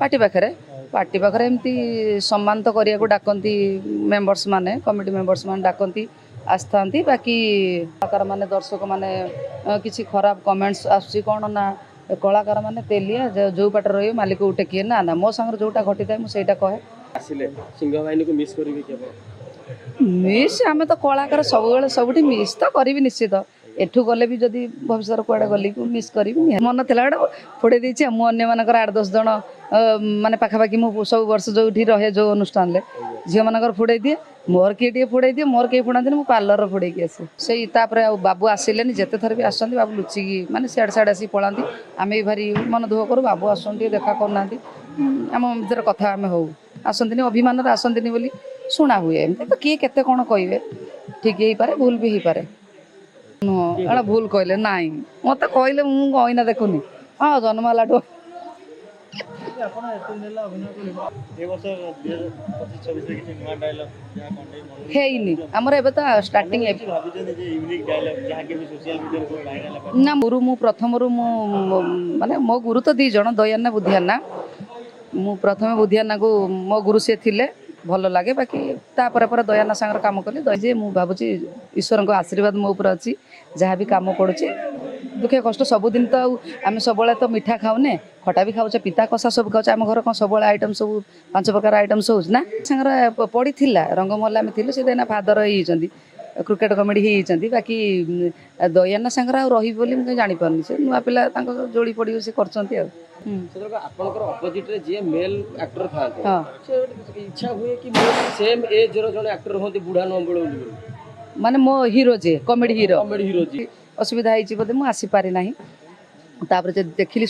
party पाखरे एमती सम्मान तो करिया को डाकंती मेंबर्स माने कमिटी मेंबर्स माने डाकंती आस्था बाकी कलाकार माने दर्शक माने किसी खराब कमेंट्स आसुची कौन ना कलाकार माने तेलिया जो पाटे रही मालिक उठे किए ना ना मो सांगे जोटा घटी था मुझे कहे सिंह बाहिनी को मिस करेंगे मिस आम तो कलाकार सब सब मिस तो करी निश्चित एठू गले भी जदि भविष्य कुआड़े गली को मिस करी मन था गोटे फोड़े देती मुझे मान 8-10 जन माने पाखापाखि मु सब वर्ष जो रहे जो अनुष्ठान झील मान फोड़े दिए मोर किए फोड़े दिए मोर कहीं फोड़ाती मुझे पार्लर फोड़े आसे से बाबू आसिले जिते थर भी आसती बाबू लुचिकी माने सियाड़े सियाड़े आसी पलांती आम भी भारी मन दुख करूँ बाबू आसती देखा करना आम भर कथा आम हो आसती अभिमान आसती बोली शुणा हुए एमती तो किए केते कौन कहे ठीक हो पारे भूल भी हो पारे एड़ा भूल कहले ना मत कहले मुझे देखुनी हाँ जन्मला ହେଇନି ଆମର ଏବେ ତ ଷ୍ଟାର୍ଟିଂ ନା ଗୁରୁ ମୁଁ ପ୍ରଥମରୁ ମୁଁ ମାନେ ମୋ ଗୁରୁ ତ 2 ଜଣ ଦୟାନା ବୁଧିଆନା ମୁଁ ପ୍ରଥମେ ବୁଧିଆନାକୁ ମୋ ଗୁରୁ ସେ ଥିଲେ ଭଲ ଲାଗେ ବାକି ତାପରେ ପରେ ଦୟାନା ସାଙ୍ଗରେ କାମ କଲି ଯେ ମୁଁ ଭାବୁଛି ଈଶ୍ୱରଙ୍କ ଆଶୀର୍ବାଦ ମୋ ଉପରେ ଅଛି ଯାହା ବି କାମ କରୁଛି दुखे कष्ट सबुदिन तो आम सब तो मिठा खाऊने खटा भी खाऊचे पिता कषा सब खाऊचे आम घर कौन सब आइटम सब 5 प्रकार आइटम हो सागर पड़ी रंगमहल आम थी से फादर होती क्रिकेट कमेडी होती बाकी दयाना सागर आ रही बोली मुझे जापारे से नुआ पिला जोड़ी पड़ी से कर माने मो हीरो जे कॉमेडी हीरो असुविधा होती बोधे मुझे आसीपारी ना देखिली